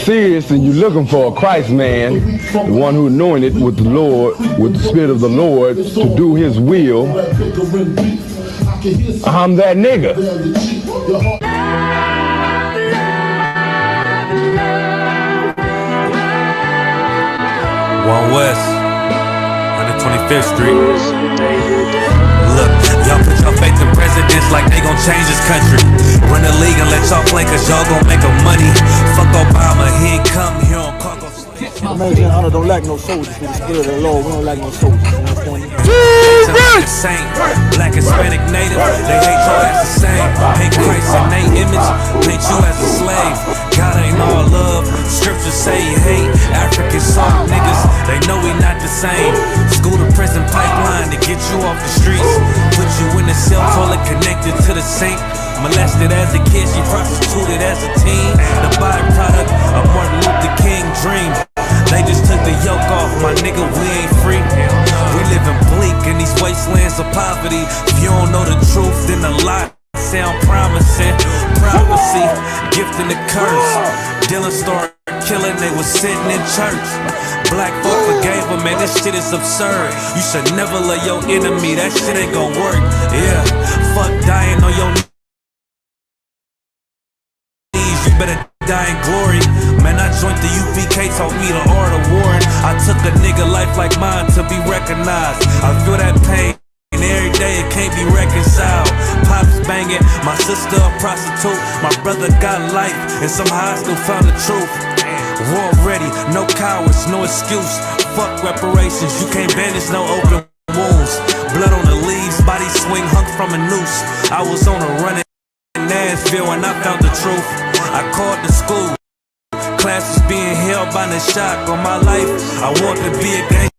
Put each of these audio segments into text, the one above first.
Serious, and you're looking for a Christ man, the one who anointed with the Lord, with the Spirit of the Lord, to do His will. I'm that nigga. One West, 125th Street. Look, y'all put your faith in presidents like they gon' change this country. Run the league and let y'all play, cause y'all gon' make 'em money. Fuck Obama, he ain't come here on cargo. American honor don't lack no soldiers. For the Spirit of the Lord, we don't lack no soldiers. You understand? Saint, Black, Hispanic, Native, they hate your ass the same. Hate Christ in they image, paint you as a slave. God ain't all love, scriptures say he hate African soft niggas, they know we not the same. School to prison pipeline to get you off the streets. Put you in the cell, toilet connected to the sink. Molested as a kid, she prostituted as a teen. The byproduct of Martin Luther King dreams. They just took the yoke off, my nigga, we ain't free. We living bleak in these wastelands of poverty. If you don't know the truth, then the lie sound promising. Prophecy, gift and the curse. Dylan started killing, they was sitting in church. Black folk forgave him, man, this shit is absurd. You should never love your enemy, that shit ain't gon' work. Yeah, fuck dying on your knees, you better die in glory. Man, I joined the U.P.K, taught me the art of warring. I took a nigga life like mine to be recognized. I feel that pain every day, it can't be reconciled. Pops banging, my sister a prostitute. My brother got life, and somehow I still found the truth. War ready, no cowards, no excuse. Fuck reparations, you can't bandage no open wounds. Blood on the leaves, body swing hung from a noose. I was on a run in Nashville and I found the truth. I called the school, classes being held by the shock on my life. I want to be a gang.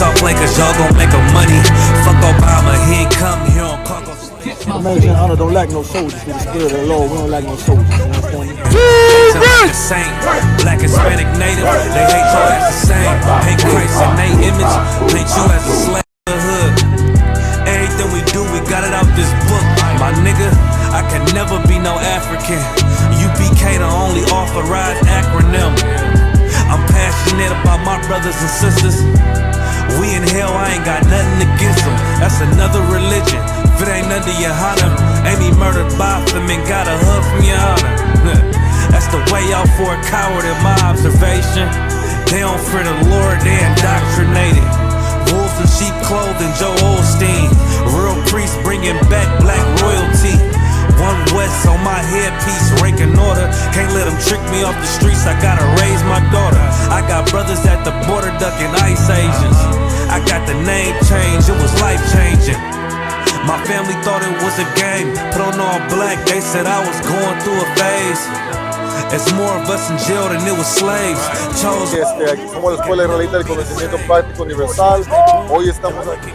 Y'all play, cause y'all gon' make 'em money. Fuck Obama, he ain't come here on cargo. American honor don't lack no soldiers. For the Spirit of the Lord, we don't lack no soldiers. You understand? Saint, Black, Hispanic, Native, they hate your ass the same. Hate Christ in they image, paint you as a slave in the hood. Everything we do, we got it out this book. My nigga, I can never be no African. U.P.K the only authorized acronym. I'm passionate about my brothers and sisters. We in hell, I ain't got nothing against them. That's another religion. If it ain't under YAHANNA, ain't he murdered by them and got a hug from YAHANNA. That's the way out for a coward in my observation. They don't fear the Lord, they indoctrinated. Wolves in sheep clothing, Joe Osteen. Real priests bringing back black royalty. One West on my headpiece, ranking order. Can't let them trick me off the streets, I gotta raise my daughter. I got brothers at the border ducking ICE agents. I got the name change, it was life changing. My family thought it was a game, put on all black, they said I was going through a phase. It's more of us in jail than it was slaves. Chose. Aquí somos la Escuela Israelita del Conocimiento Práctico Universal. Hoy estamos aquí.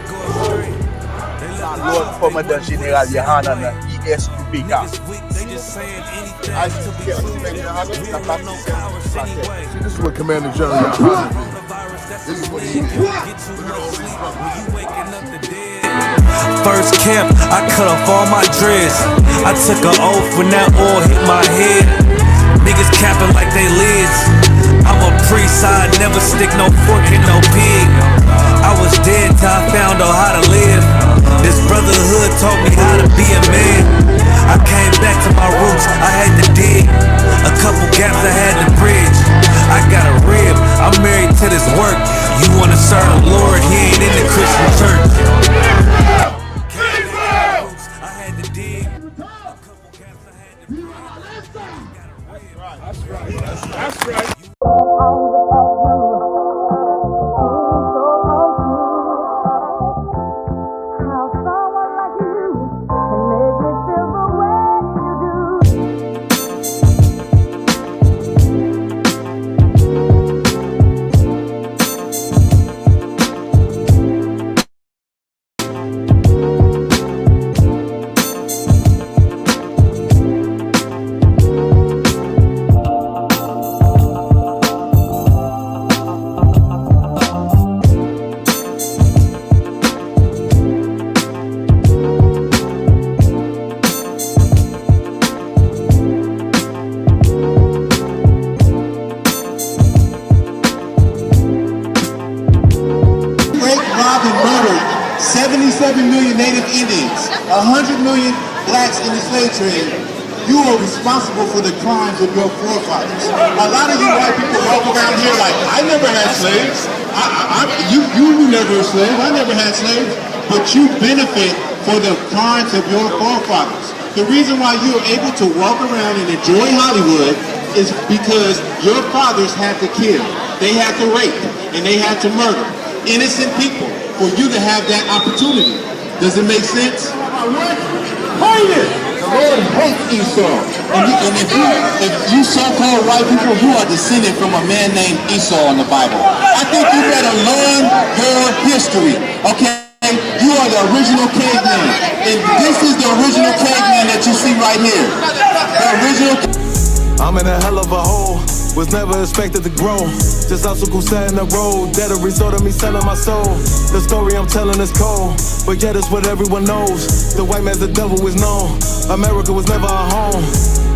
Lord Commander General YAHANNA, I.S.U.P.K. This is what Commander General YAHANNA this is what he did. First camp, I cut off all my dreads. I took an oath when that oil hit my head. Niggas capping like they lids. I'm a priest, I never stick no fork in no pig. I was dead till I found out how to live. This brotherhood taught me how to be a man. I came back to my roots, I had to dig. A couple gaps I had to bridge. I got a rib, I'm married to this work. You wanna serve the Lord, he ain't in the Christian church. I had to dig. A couple gaps I had to bridge. That's right. Robbed and murdered 77 million native Indians, 100 million blacks in the slave trade. You are responsible for the crimes of your forefathers. A lot of you white people walk around here like, I never had slaves. You were never a slave. I never had slaves. But you benefit for the crimes of your forefathers. The reason why you are able to walk around and enjoy Hollywood is because your fathers had to kill. They had to rape and they had to murder innocent people for you to have that opportunity. Does it make sense? Hate it! The Lord hates Esau. And if you so-called white people, you are descended from a man named Esau in the Bible. I think you better learn your history, okay? You are the original caveman. And this is the original caveman that you see right here. The original. I'm in a hell of a hole. Was never expected to grow. Just obstacle set in the road. That a result of me selling my soul. The story I'm telling is cold, but yet it's what everyone knows. The white man's the devil is known. America was never a home.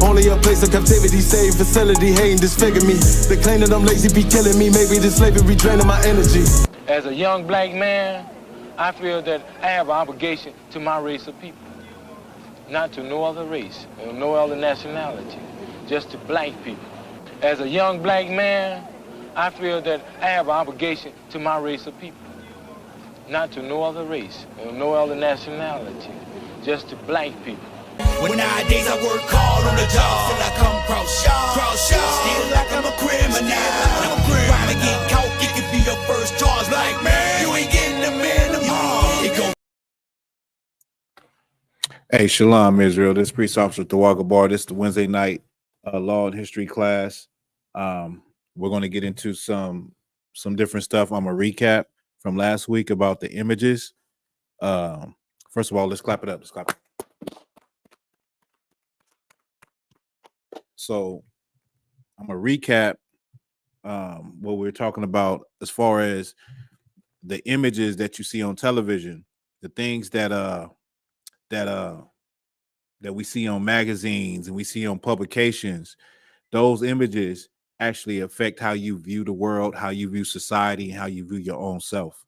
Only a place of captivity, save facility, hating, disfigure me. They claim that I'm lazy, be killing me. Maybe the slavery draining my energy. As a young black man, I feel that I have an obligation to my race of people. Not to no other race, or no other nationality, just to black people. As a young black man, I feel that I have an obligation to my race of people. Not to no other race, or no other nationality, just to black people. When nowadays I work hard on the job till I come cross still like I'm a criminal. Trying to get caught, it could be your first charge. Like, man, you ain't getting the minimum. Hey, Shalom, Israel. This is Priest Officer Tawaga Bar. This is the Wednesday night law and history class. We're going to get into some different stuff. I'm going to recap from last week about the images. First of all, let's clap it up. Let's clap it. So I'm going to recap what we're talking about as far as the images that you see on television, the things that we see on magazines and we see on publications. Those images actually affect how you view the world, how you view society, and how you view your own self.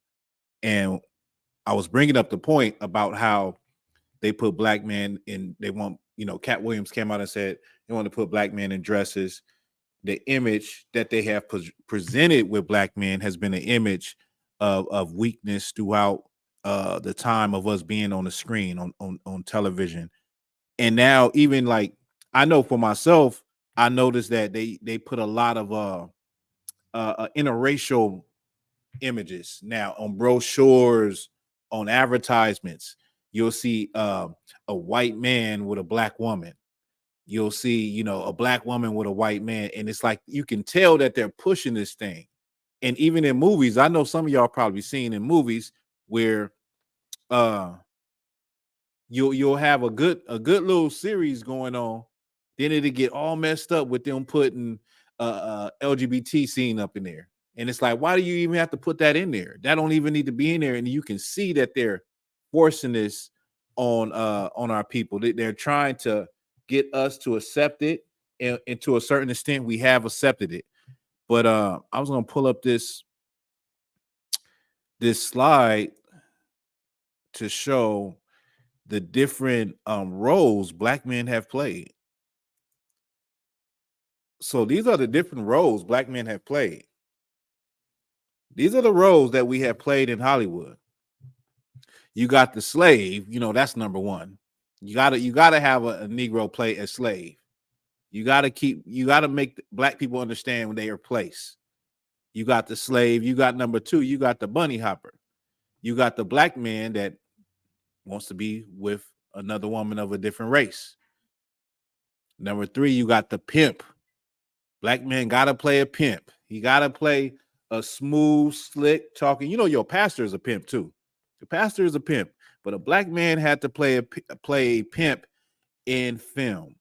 And I was bringing up the point about how they put black men in, they want, Cat Williams came out and said they want to put black men in dresses. The image that they have presented with black men has been an image of weakness throughout the time of us being on the screen, on television. And now even like I know for myself, I noticed that they put a lot of interracial images now on brochures, on advertisements. You'll see a white man with a black woman. You'll see, you know, a black woman with a white man, and it's like you can tell that they're pushing this thing. And even in movies, I know some of y'all probably seen in movies where you'll have a good little series going on, then it'll get all messed up with them putting LGBT scene up in there. And it's like, why do you even have to put that in there? That don't even need to be in there. And you can see that they're forcing this on our people. They're trying to get us to accept it, and to a certain extent, we have accepted it. But I was gonna pull up this slide to show the different roles black men have played. So these are the different roles black men have played. These are the roles that we have played in Hollywood. You got the slave, you know, that's number one. You gotta have a Negro play a slave. You gotta make black people understand their place. You got the slave, you got number two, you got the bunny hopper. You got the black man that wants to be with another woman of a different race. Number three, you got the pimp. Black man gotta play a pimp. He gotta play a smooth, slick talking. You know, your pastor is a pimp too. The pastor is a pimp, but a black man had to play a pimp in film.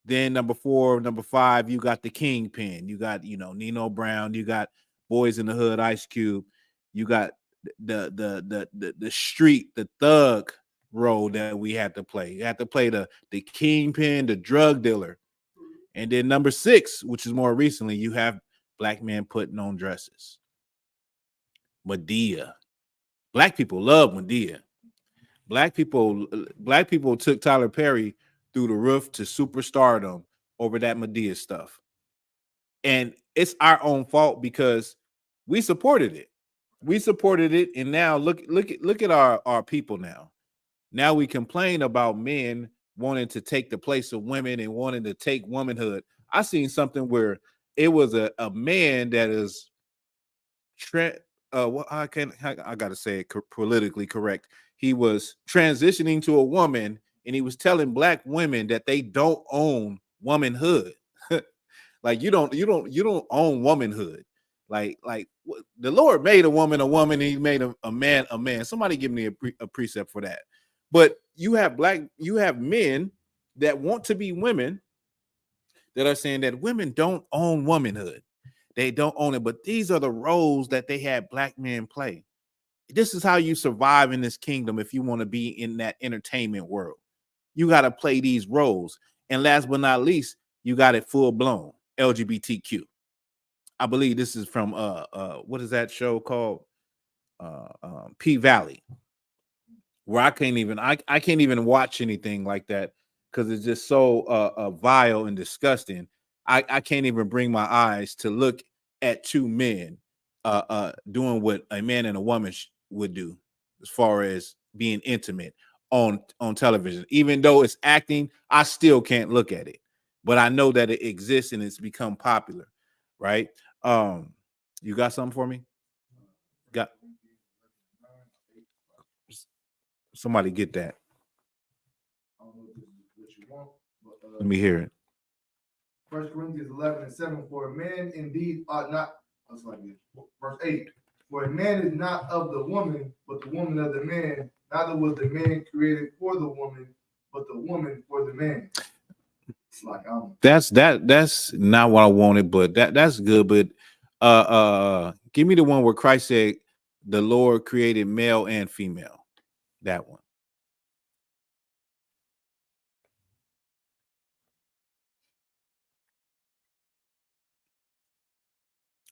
Then number five, you got the kingpin. You got, you know, Nino Brown. You got Boys in the Hood, Ice-Cube. You got the street, the thug role that we had to play. You had to play the kingpin, the drug dealer. And then number six, which is more recently, you have black men putting on dresses. Medea. Black people love Medea. Black people took Tyler Perry through the roof to superstardom over that Medea stuff. And it's our own fault because we supported it. We supported it, and now look at our people now. Now we complain about men wanting to take the place of women and wanting to take womanhood. I seen something where it was a man that is I gotta say it politically correct. He was transitioning to a woman, and he was telling black women that they don't own womanhood. Like you don't own womanhood. Like the Lord made a woman, and he made a man a man. Somebody give me a precept for that. But you have men that want to be women that are saying that women don't own womanhood. They don't own it. But these are the roles that they had black men play. This is how you survive in this kingdom if you want to be in that entertainment world. You got to play these roles. And last but not least, you got it full blown LGBTQ. I believe this is from what is that show called? P Valley, where I can't even watch anything like that because it's just so vile and disgusting. I can't even bring my eyes to look at two men doing what a man and a woman would do as far as being intimate on television. Even though it's acting, I still can't look at it. But I know that it exists and it's become popular, right? You got something for me? Got somebody get that. Let me hear it. 1 Corinthians 11:7. For a man indeed ought not. That's like this. Verse 8. For a man is not of the woman, but the woman of the man. Neither was the man created for the woman, but the woman for the man. It's like that's not what I wanted, but that's good. But give me the one where Christ said the Lord created male and female. That one.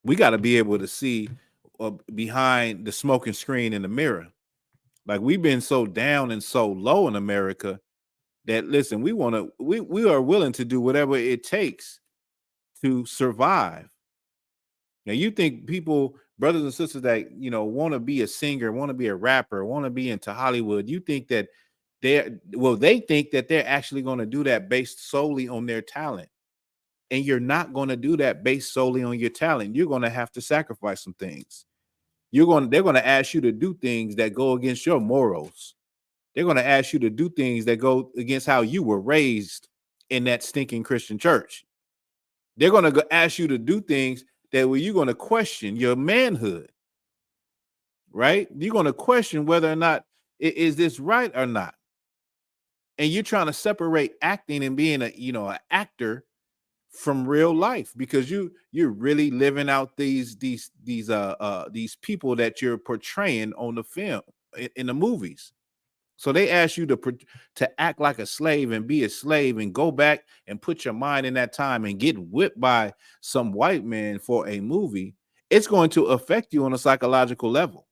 We got to be able to see behind the smoking screen in the mirror. Like we've been so down and so low in America that listen, we are willing to do whatever it takes to survive. Now you think people, brothers and sisters that want to be a singer, want to be a rapper, want to be into Hollywood, you think that they think that they're actually going to do that based solely on their talent. And you're not going to do that based solely on your talent. You're going to have to sacrifice some things. They're going to ask you to do things that go against your morals. They're going to ask you to do things that go against how you were raised in that stinking Christian church. They're going to ask you to do things that where you're going to question your manhood, right? You're going to question whether or not is this right or not. And you're trying to separate acting and being an actor from real life, because you're really living out these people that you're portraying on the film in the movies. So they ask you to act like a slave and be a slave and go back and put your mind in that time and get whipped by some white man for a movie. It's going to affect you on a psychological level.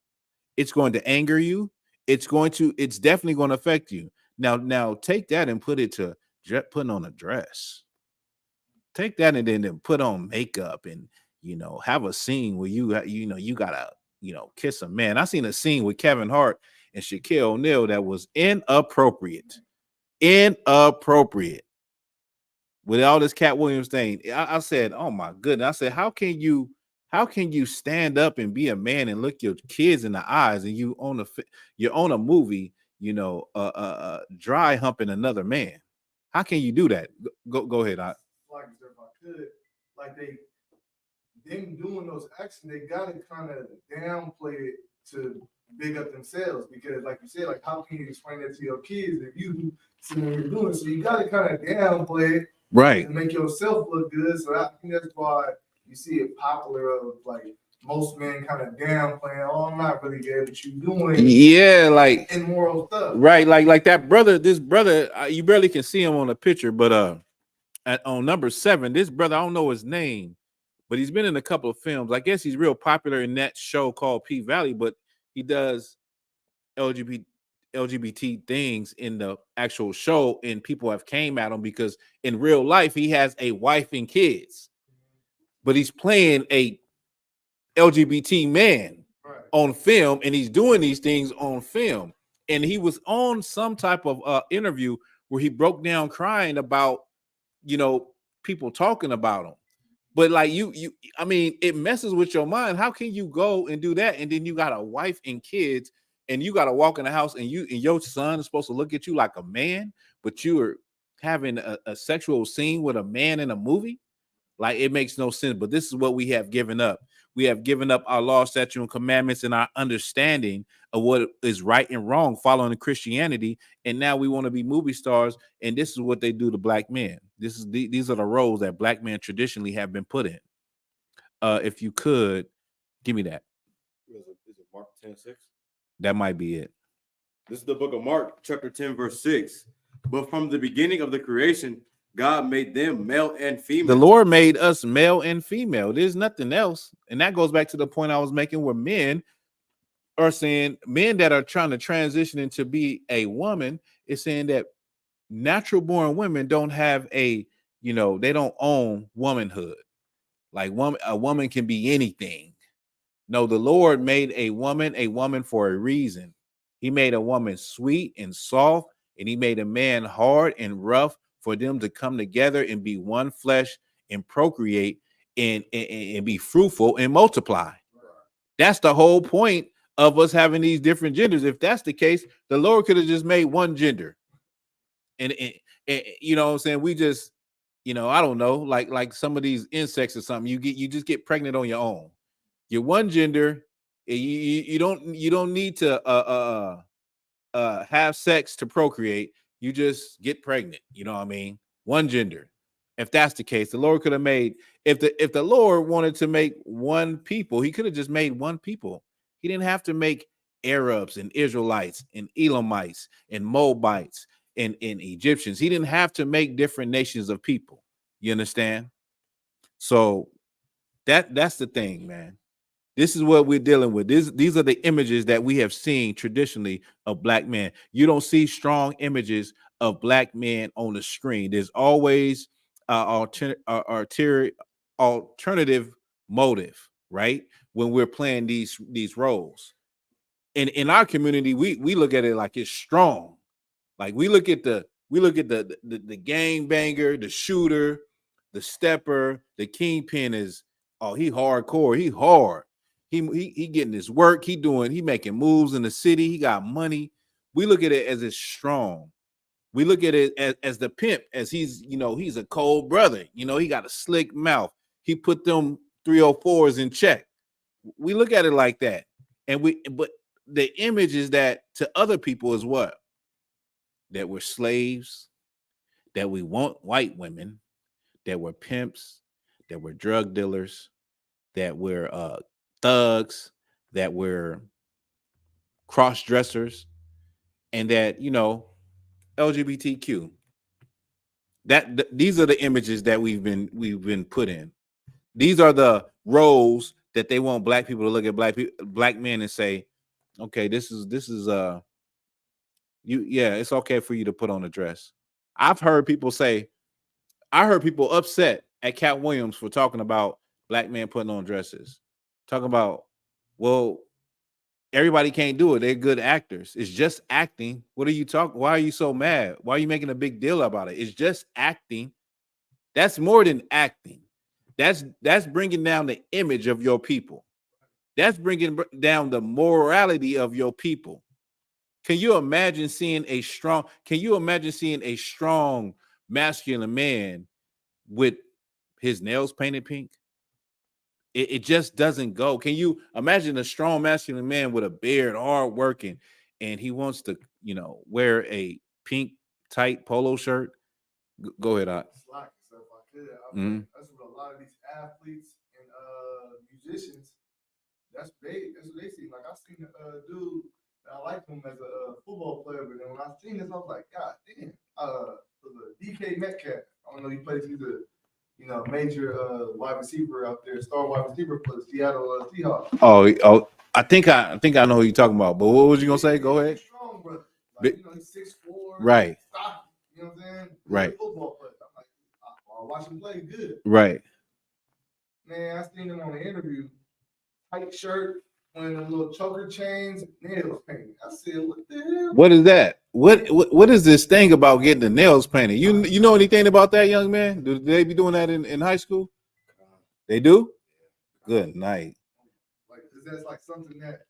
It's going to anger you. It's definitely going to affect you. Now take that and put it to putting on a dress. Take that and then put on makeup and have a scene where you gotta kiss a man. I seen a scene with Kevin Hart and Shaquille O'Neal that was inappropriate with all this Cat Williams thing. I said, oh my goodness. I said, how can you stand up and be a man and look your kids in the eyes and you're on a movie, dry humping another man? How can you do that? Go ahead. Like if I could, like them doing those actions, they gotta kind of downplay it to big up themselves, because like you said, like how can you explain that to your kids if you see what you're doing? So you gotta kind of downplay it, right, and make yourself look good. So I think that's why you see it popular of like most men kind of downplaying, oh, I'm not really good, but you doing like immoral stuff, right? Like that brother, this brother, you barely can see him on the picture, but on number 7, this brother, I don't know his name, but he's been in a couple of films. I guess he's real popular in that show called P Valley, but he does LGBT things in the actual show, and people have came at him because in real life he has a wife and kids, but he's playing a LGBT man on film, and he's doing these things on film. And he was on some type of interview where he broke down crying about people talking about him. But like I mean, it messes with your mind. How can you go and do that, and then you got a wife and kids, and you got to walk in the house, and your son is supposed to look at you like a man, but you are having a sexual scene with a man in a movie? Like, it makes no sense. But this is what we have given up. We have given up our law, statute, and commandments, and our understanding of what is right and wrong following Christianity. And now we want to be movie stars. And this is what they do to black men. These are the roles that black men traditionally have been put in. If you could give me that. Is it Mark 10:6? That might be it. This is the book of Mark, chapter 10, verse 6. But from the beginning of the creation, God made them male and female. The Lord made us male and female. There's nothing else. And that goes back to the point I was making, where men are saying, men that are trying to transition into be a woman, is saying that natural born women don't have they don't own womanhood. Like a woman can be anything. No, the Lord made a woman for a reason. He made a woman sweet and soft, and he made a man hard and rough, for them to come together and be one flesh and procreate and be fruitful and multiply. That's the whole point of us having these different genders. If that's the case, the Lord could have just made one gender. And you know what I'm saying? We just, I don't know, like some of these insects or something, you just get pregnant on your own. You're one gender. You don't need to have sex to procreate. You just get pregnant. You know what I mean? One gender. If that's the case, the Lord could have made, if the Lord wanted to make one people, he could have just made one people. He didn't have to make Arabs and Israelites and Elamites and Moabites and Egyptians. He didn't have to make different nations of people. You understand? So that's the thing, man. This is what we're dealing with. These are the images that we have seen traditionally of black men. You don't see strong images of black men on the screen. There's always alternative motive, right? When we're playing these roles. And in our community, we look at it like it's strong. Like we look at the gang banger, the shooter, the stepper, the kingpin is he hardcore, he hard. He getting his work, he making moves in the city, he got money. We look at it as it's strong. We look at it as the pimp, as he's a cold brother. He got a slick mouth. He put them 304s in check. We look at it like that. But the image is that to other people is what? That we're slaves, that we want white women, that we're pimps, that we're drug dealers, that we're thugs, that we're cross-dressers, and that, LGBTQ. These are the images that we've been put in. These are the roles that they want black people to look at black men and say, okay, this is it's okay for you to put on a dress. I heard people upset at Cat Williams for talking about black men putting on dresses. Talking about, well, everybody can't do it. They're good actors. It's just acting. What are you talking? Why are you so mad? Why are you making a big deal about it? It's just acting. That's more than acting. That's bringing down the image of your people. That's bringing down the morality of your people. Can you imagine seeing a strong masculine man with his nails painted pink? It just doesn't go. Can you imagine a strong masculine man with a beard, hard working, and he wants to, wear a pink tight polo shirt? Go ahead, Ot. That's what a lot of these athletes and musicians. That's what they see. Like I seen a dude. I liked him as a football player, but then when I seen this, I was like, God damn. DK Metcalf. I don't know. He plays. He's a major wide receiver out there, star wide receiver for the Seattle Seahawks. Oh, I think I know who you're talking about. But what was you gonna say? Go ahead. Strong brother. Like, he's 6'4". Right. Stocky, you know what I'm saying? Good right. Football player. I'm like, I watch him play good. Right. Man, I seen him on the interview. Tight shirt, wearing the little choker chains, nails painted. I said, what the hell? What is that? What is this thing about getting the nails painted? You know anything about that, young man? Do they be doing that in high school? They do? Good night. Like, is that like something that,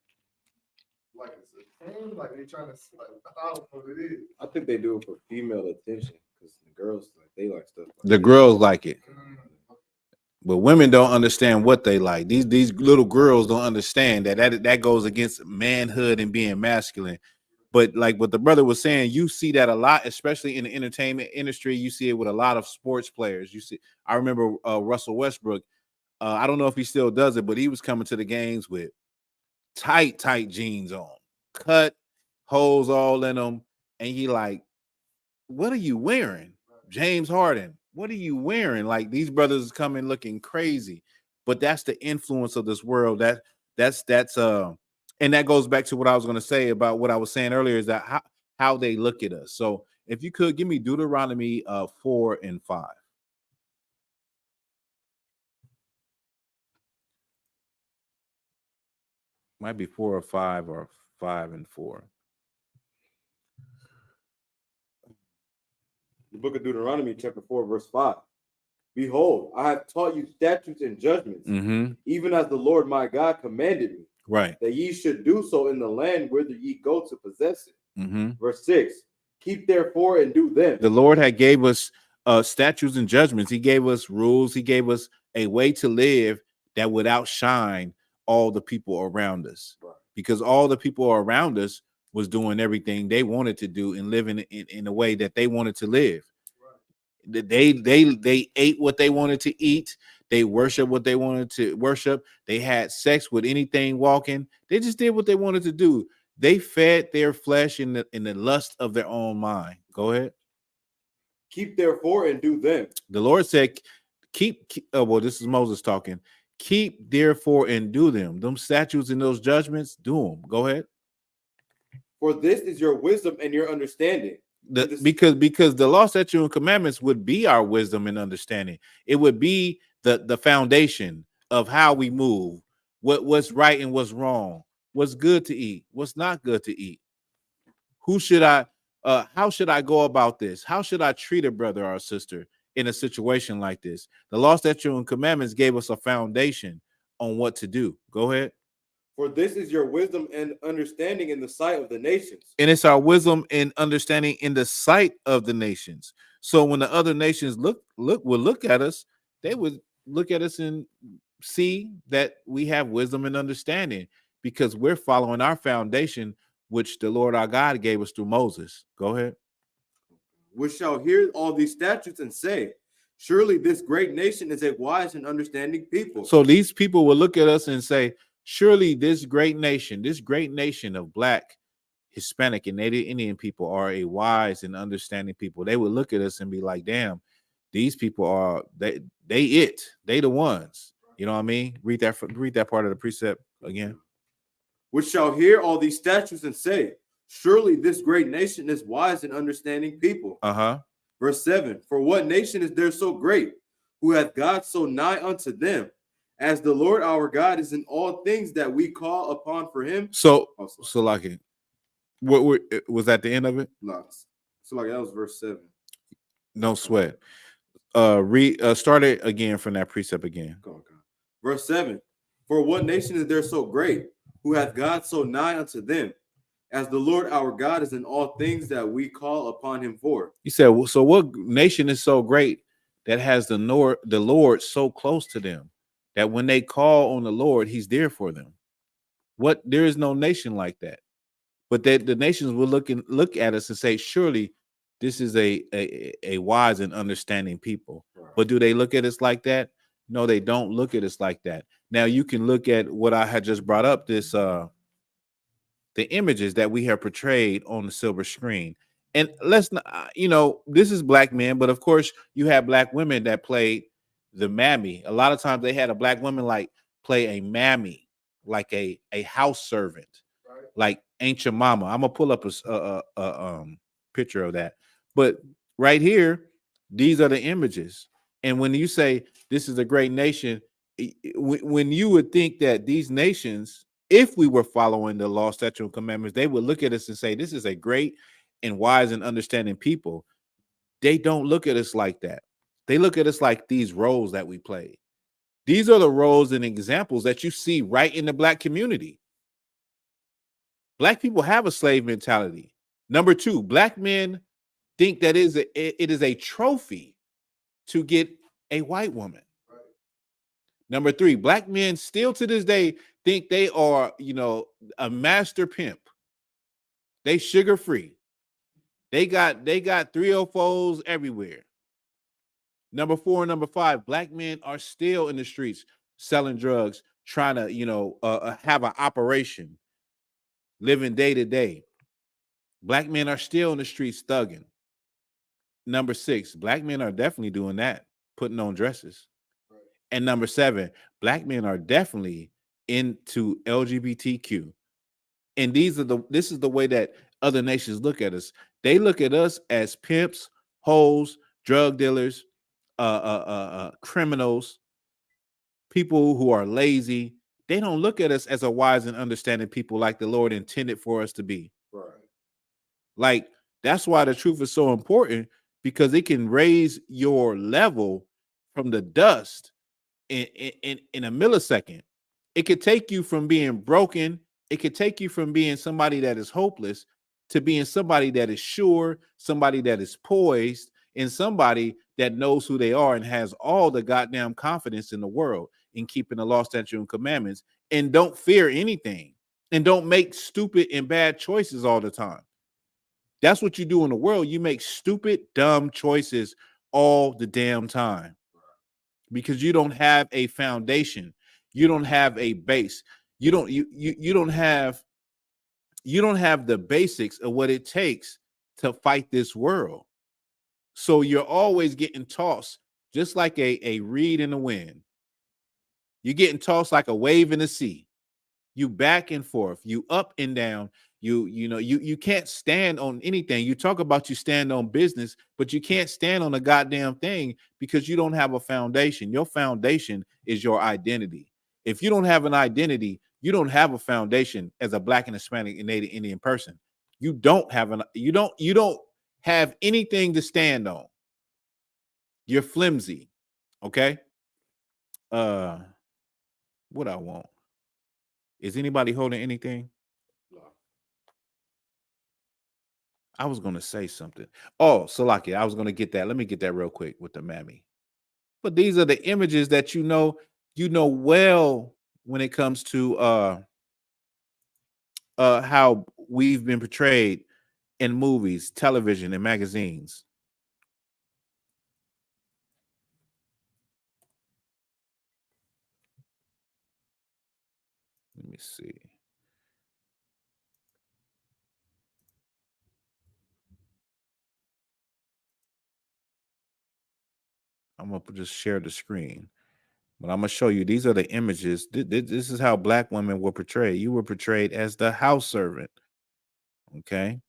like, it's a thing? Like, they trying to, like, I don't know what it is. I think they do it for female attention because the girls, they like stuff. The girls like it. But women don't understand what they like. These little girls don't understand that goes against manhood and being masculine. But like what the brother was saying, you see that a lot, especially in the entertainment industry. You see it with a lot of sports players. I remember Russell Westbrook. I don't know if he still does it, but he was coming to the games with tight jeans on, cut, holes all in them. And he like, what are you wearing? James Harden, what are you wearing? Like these brothers coming looking crazy. But that's the influence of this world. That's and that goes back to what I was going to say about what I was saying earlier, is that how they look at us. So if you could give me Deuteronomy 4 and 5. Might be 4 or 5 or 5 and 4. The book of Deuteronomy, chapter 4, verse 5. Behold, I have taught you statutes and judgments, even as the Lord my God commanded me. Right. That ye should do so in the land whither ye go to possess it. Verse 6. Keep therefore and do them. The Lord had gave us statutes and judgments. He gave us rules. He gave us a way to live that would outshine all the people around us. Right. Because all the people around us was doing everything they wanted to do and living in a way that they wanted to live. Right. They ate what they wanted to eat. They worship what they wanted to worship. They had sex with anything walking. They just did what they wanted to do. They fed their flesh in the lust of their own mind. Go ahead. Keep therefore and do them. The Lord said, keep well, this is Moses talking. Keep therefore and do them. Them statutes and those judgments, do them. Go ahead. For this is your wisdom and your understanding. Because the law, statute, and commandments would be our wisdom and understanding. It would be the foundation of how we move, what's right and what's wrong, what's good to eat, what's not good to eat. Who should I How should I go about this? How should I treat a brother or a sister in a situation like this? The law, statute, and commandments gave us a foundation on what to do. Go ahead. For this is your wisdom and understanding in the sight of the nations. And it's our wisdom and understanding in the sight of the nations. So when the other nations would look at us, they would look at us and see that we have wisdom and understanding because we're following our foundation, which the Lord our God gave us through Moses. Go ahead. Which shall hear all these statutes and say, surely this great nation is a wise and understanding people. So these people will look at us and say, surely this great nation of Black, Hispanic, and Native Indian people are a wise and understanding people. They would look at us and be like, damn, these people are, they the ones. You know what I mean? Read that part of the precept again. Which shall hear all these statutes and say, surely this great nation is wise and understanding people. Verse 7, for what nation is there so great, who hath God so nigh unto them, as the Lord our God is in all things that we call upon for him? So like, what was that the end of it? No. So like that was verse 7. No sweat. Start it again from that precept again. Verse 7, for what nation is there so great, who hath God so nigh unto them, as the Lord our God is in all things that we call upon him for? He said, so what nation is so great that has the Lord so close to them that when they call on the Lord, he's there for them? There is no nation like that. But the nations will look at us and say, surely this is a wise and understanding people. Right. But do they look at us like that? No, they don't look at us like that. Now you can look at what I had just brought up, this the images that we have portrayed on the silver screen. And let's not, this is Black men, but of course you have Black women that play the mammy. A lot of times they had a Black woman like play a mammy, like a house servant, right, like Ain't Your Mama. I'm gonna pull up a picture of that. But right here, these are the images. And when you say this is a great nation, when you would think that these nations, if we were following the law, statute, and commandments, they would look at us and say, this is a great and wise and understanding people. They don't look at us like that. They look at us like these roles that we play. These are the roles and examples that you see right in the Black community. Black people have a slave mentality. Number two, Black men think that it is a trophy to get a white woman. Right. Number three, Black men still to this day think they are, a master pimp. They sugar free. They got 304s everywhere. Number four and number five, Black men are still in the streets selling drugs, trying to, have an operation, living day to day. Black men are still in the streets thugging. Number six, Black men are definitely doing that, putting on dresses. Right. And number seven, Black men are definitely into LGBTQ. And this is the way that other nations look at us. They look at us as pimps, hoes, drug dealers, criminals, people who are lazy. They don't look at us as a wise and understanding people like the Lord intended for us to be. Right. Like, that's why the truth is so important, because it can raise your level from the dust in a millisecond. It could take you from being broken. It could take you from being somebody that is hopeless to being somebody that is sure, somebody that is poised, and somebody that knows who they are and has all the goddamn confidence in the world in keeping the law, statute, and commandments, and don't fear anything, and don't make stupid and bad choices all the time. That's what you do in the world. You make stupid, dumb choices all the damn time because you don't have a foundation. You don't have a base. You don't have the basics of what it takes to fight this world. So you're always getting tossed, just like a reed in the wind. You're getting tossed like a wave in the sea. You back and forth, you up and down. You can't stand on anything. You talk about you stand on business, but you can't stand on a goddamn thing because you don't have a foundation. Your foundation is your identity. If you don't have an identity, you don't have a foundation as a Black and Hispanic and Native Indian person. you don't have anything to stand on. You're flimsy. Okay. What I want. Is anybody holding anything? I was gonna say something. Oh, Salaki, I was gonna get that. Let me get that real quick with the mammy. But these are the images that you know well when it comes to how we've been portrayed in movies, television, and magazines. Let me see. I'm gonna just share the screen, but I'm gonna show you. These are the images. This is how black women were portrayed. You were portrayed as the house servant. Okay.